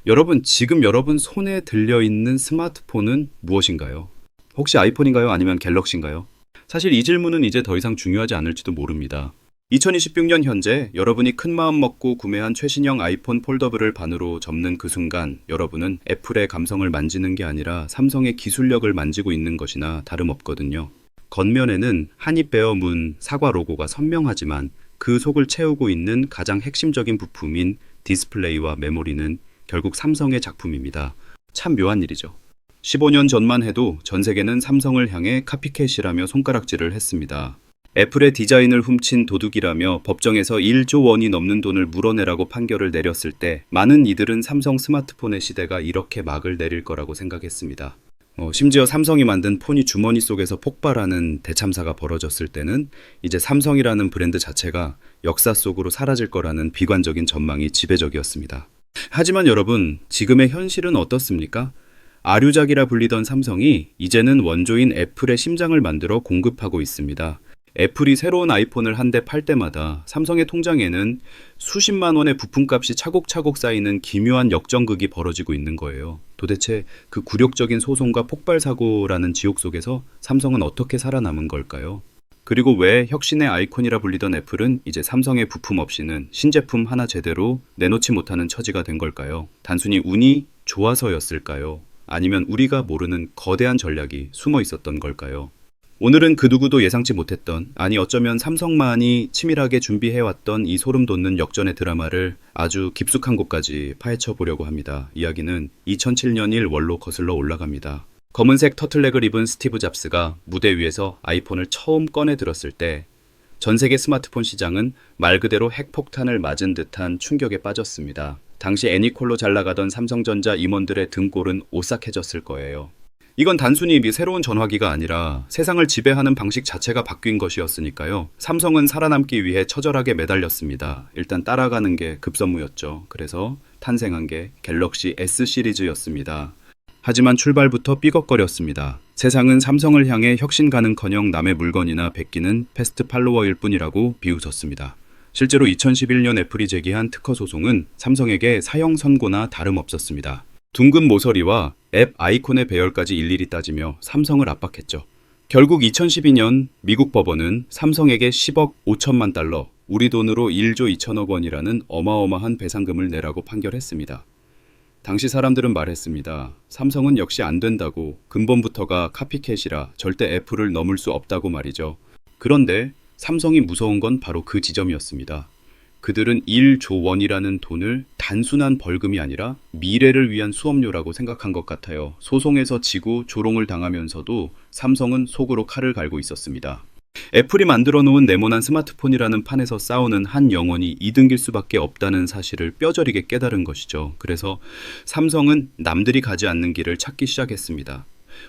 여러분, 지금 여러분 손에 들려있는 스마트폰은 무엇인가요? 혹시 아이폰인가요? 아니면 갤럭시인가요? 사실 이 질문은 이제 더 이상 중요하지 않을지도 모릅니다. 2026년 현재 여러분이 큰 마음 먹고 구매한 최신형 아이폰 폴더블을 반으로 접는 그 순간 여러분은 애플의 감성을 만지는 게 아니라 삼성의 기술력을 만지고 있는 것이나 다름없거든요. 겉면에는 한입 베어 문 사과 로고가 선명하지만 그 속을 채우고 있는 가장 핵심적인 부품인 디스플레이와 메모리는 결국 삼성의 작품입니다. 참 묘한 일이죠. 15년 전만 해도 전 세계는 삼성을 향해 카피캣이라며 손가락질을 했습니다. 애플의 디자인을 훔친 도둑이라며 법정에서 1조 원이 넘는 돈을 물어내라고 판결을 내렸을 때 많은 이들은 삼성 스마트폰의 시대가 이렇게 막을 내릴 거라고 생각했습니다. 심지어 삼성이 만든 폰이 주머니 속에서 폭발하는 대참사가 벌어졌을 때는 이제 삼성이라는 브랜드 자체가 역사 속으로 사라질 거라는 비관적인 전망이 지배적이었습니다. 하지만 여러분, 지금의 현실은 어떻습니까? 아류작이라 불리던 삼성이 이제는 원조인 애플의 심장을 만들어 공급하고 있습니다. 애플이 새로운 아이폰을 한 대 팔 때마다 삼성의 통장에는 수십만 원의 부품값이 차곡차곡 쌓이는 기묘한 역전극이 벌어지고 있는 거예요. 도대체 그 굴욕적인 소송과 폭발 사고라는 지옥 속에서 삼성은 어떻게 살아남은 걸까요? 그리고 왜 혁신의 아이콘이라 불리던 애플은 이제 삼성의 부품 없이는 신제품 하나 제대로 내놓지 못하는 처지가 된 걸까요? 단순히 운이 좋아서였을까요? 아니면 우리가 모르는 거대한 전략이 숨어 있었던 걸까요? 오늘은 그 누구도 예상치 못했던, 아니 어쩌면 삼성만이 치밀하게 준비해왔던 이 소름 돋는 역전의 드라마를 아주 깊숙한 곳까지 파헤쳐 보려고 합니다. 이야기는 2007년 1월로 거슬러 올라갑니다. 검은색 터틀넥을 입은 스티브 잡스가 무대 위에서 아이폰을 처음 꺼내 들었을 때 전 세계 스마트폰 시장은 말 그대로 핵폭탄을 맞은 듯한 충격에 빠졌습니다. 당시 애니콜로 잘 나가던 삼성전자 임원들의 등골은 오싹해졌을 거예요. 이건 단순히 새로운 전화기가 아니라 세상을 지배하는 방식 자체가 바뀐 것이었으니까요. 삼성은 살아남기 위해 처절하게 매달렸습니다. 일단 따라가는 게 급선무였죠. 그래서 탄생한 게 갤럭시 S 시리즈였습니다. 하지만 출발부터 삐걱거렸습니다. 세상은 삼성을 향해 혁신가는커녕 남의 물건이나 베끼는 패스트 팔로워일 뿐이라고 비웃었습니다. 실제로 2011년 애플이 제기한 특허 소송은 삼성에게 사형 선고나 다름없었습니다. 둥근 모서리와 앱 아이콘의 배열까지 일일이 따지며 삼성을 압박했죠. 결국 2012년 미국 법원은 삼성에게 10억 5천만 달러, 우리 돈으로 1조 2천억 원이라는 어마어마한 배상금을 내라고 판결했습니다. 당시 사람들은 말했습니다. 삼성은 역시 안 된다고, 근본부터가 카피캣이라 절대 애플을 넘을 수 없다고 말이죠. 그런데 삼성이 무서운 건 바로 그 지점이었습니다. 그들은 1조 원이라는 돈을 단순한 벌금이 아니라 미래를 위한 수업료라고 생각한 것 같아요. 소송에서 지고 조롱을 당하면서도 삼성은 속으로 칼을 갈고 있었습니다. 애플이 만들어 놓은 네모난 스마트폰이라는 판에서 싸우는 한 영혼이 2등일 수밖에 없다는 사실을 뼈저리게 깨달은 것이죠. 그래서 삼성은 남들이 가지 않는 길을 찾기 시작했습니다.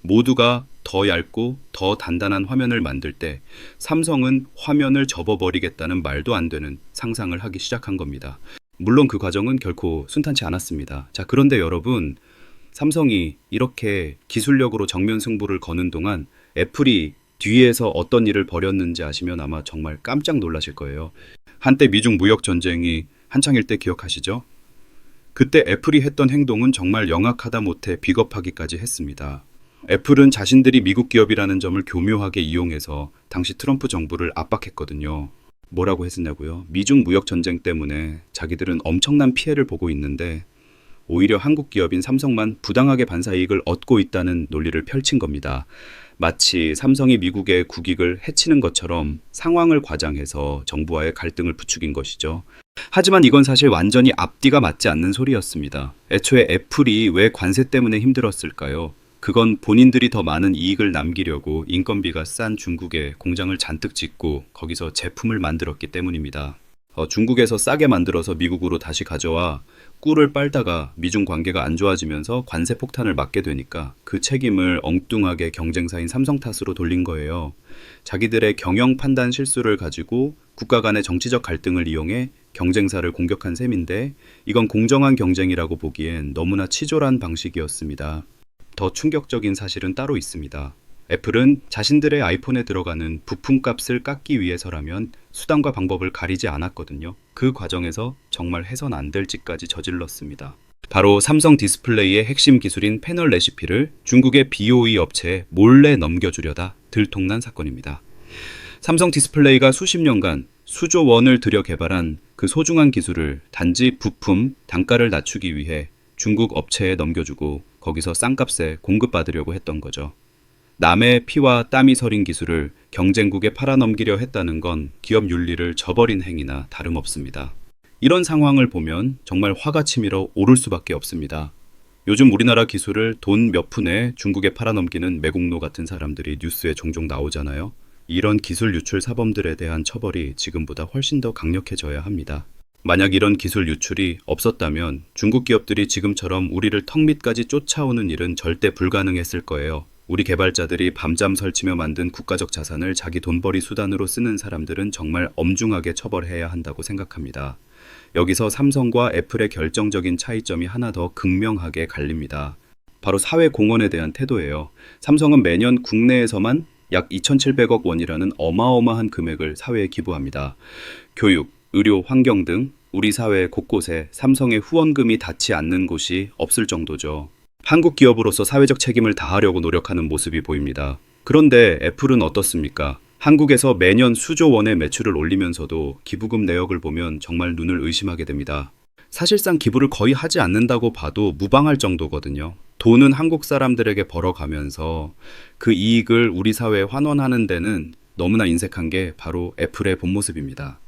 모두가 더 얇고 더 단단한 화면을 만들 때 삼성은 화면을 접어버리겠다는 말도 안 되는 상상을 하기 시작한 겁니다. 물론 그 과정은 결코 순탄치 않았습니다. 자, 그런데 여러분, 삼성이 이렇게 기술력으로 정면 승부를 거는 동안 애플이 뒤에서 어떤 일을 벌였는지 아시면 아마 정말 깜짝 놀라실 거예요. 한때 미중 무역 전쟁이 한창일 때 기억하시죠? 그때 애플이 했던 행동은 정말 영악하다 못해 비겁하기까지 했습니다. 애플은 자신들이 미국 기업이라는 점을 교묘하게 이용해서 당시 트럼프 정부를 압박했거든요. 뭐라고 했었냐고요? 미중 무역 전쟁 때문에 자기들은 엄청난 피해를 보고 있는데 오히려 한국 기업인 삼성만 부당하게 반사이익을 얻고 있다는 논리를 펼친 겁니다. 마치 삼성이 미국의 국익을 해치는 것처럼 상황을 과장해서 정부와의 갈등을 부추긴 것이죠. 하지만 이건 사실 완전히 앞뒤가 맞지 않는 소리였습니다. 애초에 애플이 왜 관세 때문에 힘들었을까요? 그건 본인들이 더 많은 이익을 남기려고 인건비가 싼 중국에 공장을 잔뜩 짓고 거기서 제품을 만들었기 때문입니다. 중국에서 싸게 만들어서 미국으로 다시 가져와 꿀을 빨다가 미중 관계가 안 좋아지면서 관세 폭탄을 맞게 되니까 그 책임을 엉뚱하게 경쟁사인 삼성 탓으로 돌린 거예요. 자기들의 경영 판단 실수를 가지고 국가 간의 정치적 갈등을 이용해 경쟁사를 공격한 셈인데 이건 공정한 경쟁이라고 보기엔 너무나 치졸한 방식이었습니다. 더 충격적인 사실은 따로 있습니다. 애플은 자신들의 아이폰에 들어가는 부품값을 깎기 위해서라면 수단과 방법을 가리지 않았거든요. 그 과정에서 정말 해선 안 될 짓까지 저질렀습니다. 바로 삼성 디스플레이의 핵심 기술인 패널 레시피를 중국의 BOE 업체에 몰래 넘겨주려다 들통난 사건입니다. 삼성 디스플레이가 수십 년간 수조 원을 들여 개발한 그 소중한 기술을 단지 부품, 단가를 낮추기 위해 중국 업체에 넘겨주고 거기서 싼값에 공급받으려고 했던 거죠. 남의 피와 땀이 서린 기술을 경쟁국에 팔아넘기려 했다는 건 기업 윤리를 저버린 행위나 다름없습니다. 이런 상황을 보면 정말 화가 치밀어 오를 수밖에 없습니다. 요즘 우리나라 기술을 돈 몇 푼에 중국에 팔아넘기는 매국노 같은 사람들이 뉴스에 종종 나오잖아요. 이런 기술 유출 사범들에 대한 처벌이 지금보다 훨씬 더 강력해져야 합니다. 만약 이런 기술 유출이 없었다면 중국 기업들이 지금처럼 우리를 턱 밑까지 쫓아오는 일은 절대 불가능했을 거예요. 우리 개발자들이 밤잠 설치며 만든 국가적 자산을 자기 돈벌이 수단으로 쓰는 사람들은 정말 엄중하게 처벌해야 한다고 생각합니다. 여기서 삼성과 애플의 결정적인 차이점이 하나 더 극명하게 갈립니다. 바로 사회 공헌에 대한 태도예요. 삼성은 매년 국내에서만 약 2,700억 원이라는 어마어마한 금액을 사회에 기부합니다. 교육, 의료, 환경 등 우리 사회 곳곳에 삼성의 후원금이 닿지 않는 곳이 없을 정도죠. 한국 기업으로서 사회적 책임을 다하려고 노력하는 모습이 보입니다. 그런데 애플은 어떻습니까? 한국에서 매년 수조 원의 매출을 올리면서도 기부금 내역을 보면 정말 눈을 의심하게 됩니다. 사실상 기부를 거의 하지 않는다고 봐도 무방할 정도거든요. 돈은 한국 사람들에게 벌어가면서 그 이익을 우리 사회에 환원하는 데는 너무나 인색한 게 바로 애플의 본 모습입니다.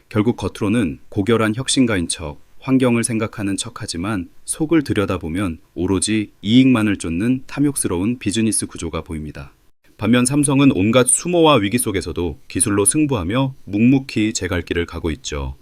결국 겉으로는 고결한 혁신가인 척, 환경을 생각하는 척하지만 속을 들여다보면 오로지 이익만을 쫓는 탐욕스러운 비즈니스 구조가 보입니다. 반면 삼성은 온갖 수모와 위기 속에서도 기술로 승부하며 묵묵히 제 갈 길을 가고 있죠.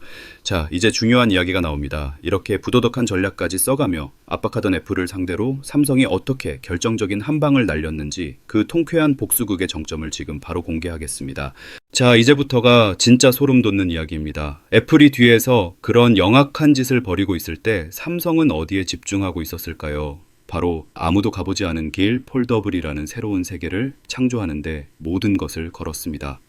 자, 이제 중요한 이야기가 나옵니다. 이렇게 부도덕한 전략까지 써가며 압박하던 애플을 상대로 삼성이 어떻게 결정적인 한 방을 날렸는지 그 통쾌한 복수극의 정점을 지금 바로 공개하겠습니다. 자, 이제부터가 진짜 소름 돋는 이야기입니다. 애플이 뒤에서 그런 영악한 짓을 벌이고 있을 때 삼성은 어디에 집중하고 있었을까요? 바로 아무도 가보지 않은 길 폴더블이라는 새로운 세계를 창조하는데 모든 것을 걸었습니다.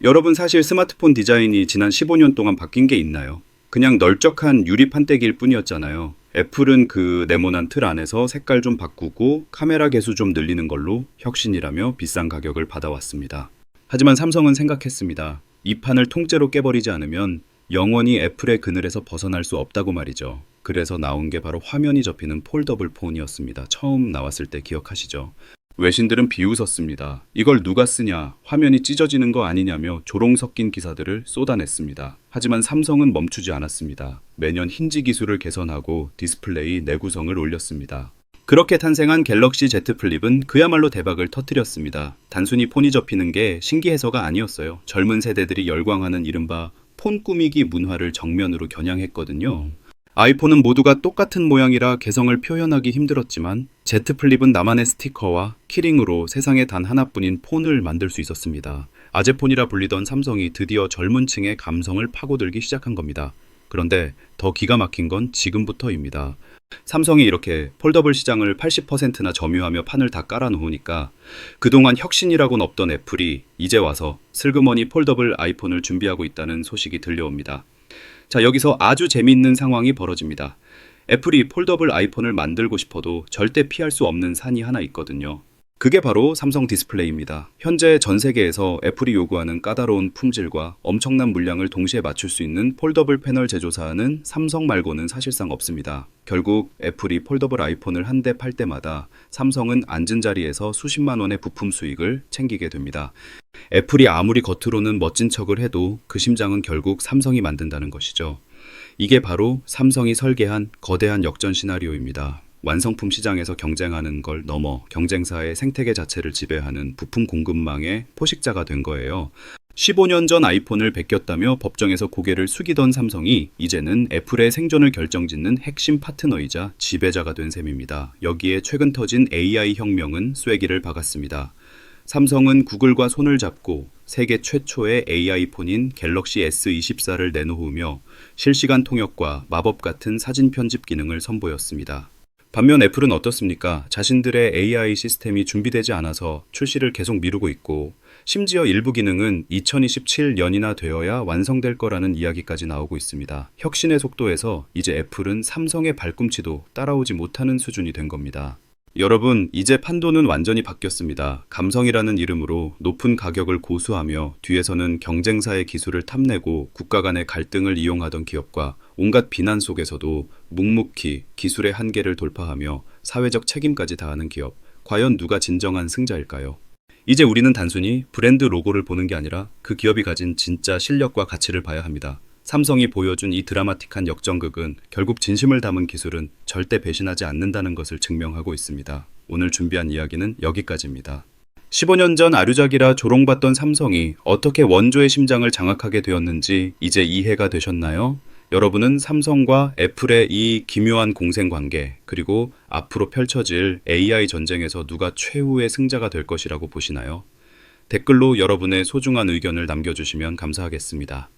여러분, 사실 스마트폰 디자인이 지난 15년 동안 바뀐 게 있나요? 그냥 널쩍한 유리 판때기일 뿐이었잖아요. 애플은 그 네모난 틀 안에서 색깔 좀 바꾸고 카메라 개수 좀 늘리는 걸로 혁신이라며 비싼 가격을 받아왔습니다. 하지만 삼성은 생각했습니다. 이 판을 통째로 깨버리지 않으면 영원히 애플의 그늘에서 벗어날 수 없다고 말이죠. 그래서 나온 게 바로 화면이 접히는 폴더블 폰이었습니다. 처음 나왔을 때 기억하시죠? 외신들은 비웃었습니다. 이걸 누가 쓰냐, 화면이 찢어지는 거 아니냐며 조롱 섞인 기사들을 쏟아냈습니다. 하지만 삼성은 멈추지 않았습니다. 매년 힌지 기술을 개선하고 디스플레이 내구성을 올렸습니다. 그렇게 탄생한 갤럭시 Z 플립은 그야말로 대박을 터뜨렸습니다. 단순히 폰이 접히는 게 신기해서가 아니었어요. 젊은 세대들이 열광하는 이른바 폰 꾸미기 문화를 정면으로 겨냥했거든요. 아이폰은 모두가 똑같은 모양이라 개성을 표현하기 힘들었지만 Z 플립은 나만의 스티커와 키링으로 세상에 단 하나뿐인 폰을 만들 수 있었습니다. 아재폰이라 불리던 삼성이 드디어 젊은 층의 감성을 파고들기 시작한 겁니다. 그런데 더 기가 막힌 건 지금부터입니다. 삼성이 이렇게 폴더블 시장을 80%나 점유하며 판을 다 깔아놓으니까 그동안 혁신이라고는 없던 애플이 이제 와서 슬그머니 폴더블 아이폰을 준비하고 있다는 소식이 들려옵니다. 자, 여기서 아주 재미있는 상황이 벌어집니다. 애플이 폴더블 아이폰을 만들고 싶어도 절대 피할 수 없는 산이 하나 있거든요. 그게 바로 삼성 디스플레이입니다. 현재 전 세계에서 애플이 요구하는 까다로운 품질과 엄청난 물량을 동시에 맞출 수 있는 폴더블 패널 제조사는 삼성 말고는 사실상 없습니다. 결국 애플이 폴더블 아이폰을 한 대 팔 때마다 삼성은 앉은 자리에서 수십만 원의 부품 수익을 챙기게 됩니다. 애플이 아무리 겉으로는 멋진 척을 해도 그 심장은 결국 삼성이 만든다는 것이죠. 이게 바로 삼성이 설계한 거대한 역전 시나리오입니다. 완성품 시장에서 경쟁하는 걸 넘어 경쟁사의 생태계 자체를 지배하는 부품 공급망의 포식자가 된 거예요. 15년 전 아이폰을 베꼈다며 법정에서 고개를 숙이던 삼성이 이제는 애플의 생존을 결정짓는 핵심 파트너이자 지배자가 된 셈입니다. 여기에 최근 터진 AI 혁명은 쐐기를 박았습니다. 삼성은 구글과 손을 잡고 세계 최초의 AI 폰인 갤럭시 S24를 내놓으며 실시간 통역과 마법 같은 사진 편집 기능을 선보였습니다. 반면 애플은 어떻습니까? 자신들의 AI 시스템이 준비되지 않아서 출시를 계속 미루고 있고 심지어 일부 기능은 2027년이나 되어야 완성될 거라는 이야기까지 나오고 있습니다. 혁신의 속도에서 이제 애플은 삼성의 발꿈치도 따라오지 못하는 수준이 된 겁니다. 여러분, 이제 판도는 완전히 바뀌었습니다. 감성이라는 이름으로 높은 가격을 고수하며 뒤에서는 경쟁사의 기술을 탐내고 국가 간의 갈등을 이용하던 기업과 온갖 비난 속에서도 묵묵히 기술의 한계를 돌파하며 사회적 책임까지 다하는 기업. 과연 누가 진정한 승자일까요? 이제 우리는 단순히 브랜드 로고를 보는 게 아니라 그 기업이 가진 진짜 실력과 가치를 봐야 합니다. 삼성이 보여준 이 드라마틱한 역전극은 결국 진심을 담은 기술은 절대 배신하지 않는다는 것을 증명하고 있습니다. 오늘 준비한 이야기는 여기까지입니다. 15년 전 아류작이라 조롱받던 삼성이 어떻게 원조의 심장을 장악하게 되었는지 이제 이해가 되셨나요? 여러분은 삼성과 애플의 이 기묘한 공생관계, 그리고 앞으로 펼쳐질 AI 전쟁에서 누가 최후의 승자가 될 것이라고 보시나요? 댓글로 여러분의 소중한 의견을 남겨주시면 감사하겠습니다.